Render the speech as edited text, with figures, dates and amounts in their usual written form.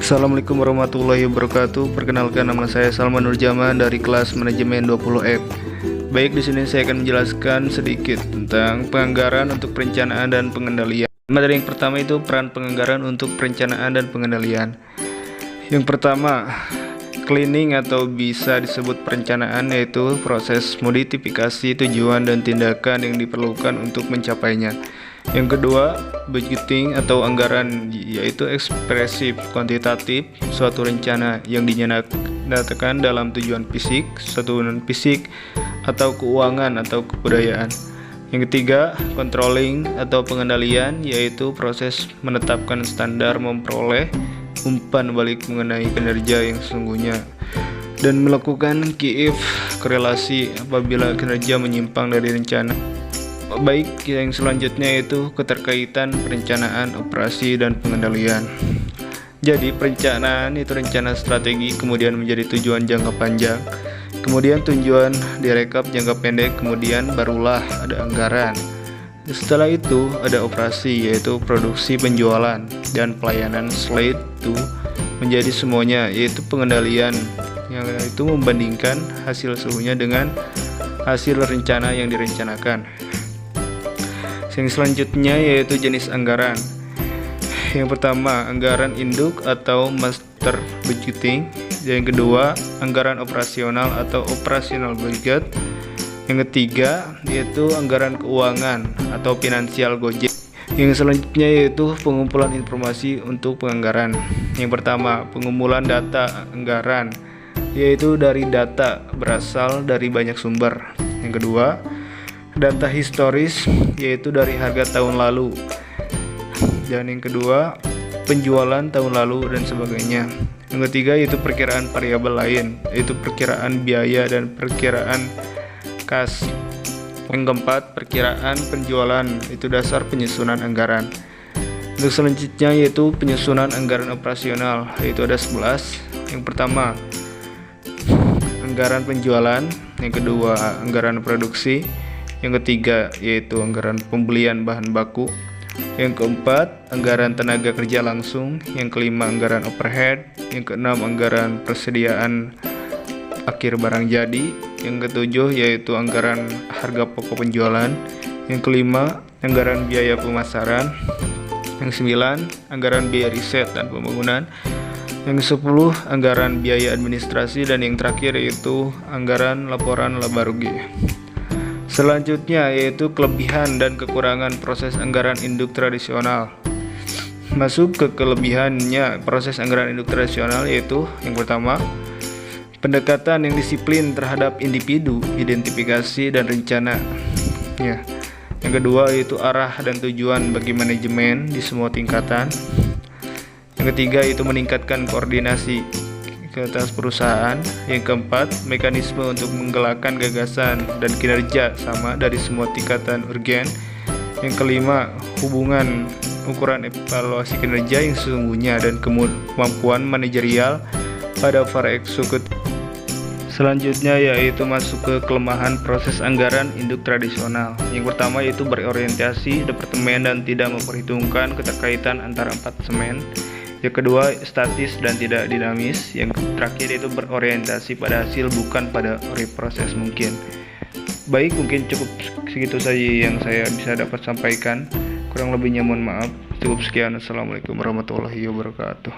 Assalamualaikum warahmatullahi wabarakatuh. Perkenalkan, nama saya Salman Nurjaman dari kelas manajemen 20F. Baik, di sini saya akan menjelaskan sedikit tentang penganggaran untuk perencanaan dan pengendalian. Materi yang pertama itu peran penganggaran untuk perencanaan dan pengendalian. Yang pertama, cleaning atau bisa disebut perencanaan, yaitu proses modifikasi tujuan dan tindakan yang diperlukan untuk mencapainya. Yang kedua, budgeting atau anggaran, yaitu ekspresif kuantitatif suatu rencana yang dinyatakan dalam tujuan fisik, suatu non fisik, atau keuangan atau kebudayaan. Yang ketiga, controlling atau pengendalian, yaitu proses menetapkan standar memperoleh umpan balik mengenai kinerja yang sesungguhnya dan melakukan key-if korelasi apabila kinerja menyimpang dari rencana. Baik, yang selanjutnya itu keterkaitan perencanaan, operasi, dan pengendalian. Jadi perencanaan itu rencana strategi, kemudian menjadi tujuan jangka panjang, kemudian tujuan direkap jangka pendek, kemudian barulah ada anggaran. Setelah itu ada operasi, yaitu produksi, penjualan, dan pelayanan. Setelah itu menjadi semuanya, yaitu pengendalian, yang itu membandingkan hasil sesungguhnya dengan hasil rencana yang direncanakan. Yang selanjutnya yaitu jenis anggaran. Yang pertama, anggaran induk atau master budgeting. Yang kedua, anggaran operasional atau operational budget. Yang ketiga yaitu anggaran keuangan atau financial budget. Yang selanjutnya yaitu pengumpulan informasi untuk penganggaran. Yang pertama, pengumpulan data anggaran, yaitu dari data berasal dari banyak sumber. Yang kedua, data historis, yaitu dari harga tahun lalu. Dan yang kedua, penjualan tahun lalu dan sebagainya. Yang ketiga yaitu perkiraan variabel lain, yaitu perkiraan biaya dan perkiraan kas. Yang keempat, perkiraan penjualan, itu dasar penyusunan anggaran. Untuk selanjutnya yaitu penyusunan anggaran operasional, yaitu ada 11. Yang pertama, anggaran penjualan. Yang kedua, anggaran produksi. Yang ketiga yaitu anggaran pembelian bahan baku. Yang keempat, anggaran tenaga kerja langsung. Yang kelima, anggaran overhead. Yang keenam, anggaran persediaan akhir barang jadi. Yang ketujuh yaitu anggaran harga pokok penjualan. Yang kelima, anggaran biaya pemasaran. Yang sembilan, anggaran biaya riset dan pembangunan. Yang 10, anggaran biaya administrasi. Dan yang terakhir yaitu anggaran laporan laba rugi. Selanjutnya yaitu kelebihan dan kekurangan proses anggaran induk tradisional. Masuk ke kelebihannya proses anggaran induk tradisional, yaitu yang pertama, pendekatan yang disiplin terhadap individu, identifikasi dan rencana. Yang kedua yaitu arah dan tujuan bagi manajemen di semua tingkatan. Yang ketiga yaitu meningkatkan koordinasi ke atas perusahaan. Yang keempat, mekanisme untuk menggalakkan gagasan dan kinerja sama dari semua tingkatan urgen. Yang kelima, hubungan ukuran evaluasi kinerja yang sesungguhnya dan kemampuan manajerial pada para eksekutif. Selanjutnya yaitu masuk ke kelemahan proses anggaran induk tradisional. Yang pertama yaitu berorientasi departemen dan tidak memperhitungkan keterkaitan antara 4 semen. Yang kedua, statis dan tidak dinamis. Yang terakhir itu berorientasi pada hasil, bukan pada proses mungkin. Baik, mungkin cukup segitu saja yang saya bisa dapat sampaikan. Kurang lebihnya mohon maaf. Cukup sekian. Assalamualaikum warahmatullahi wabarakatuh.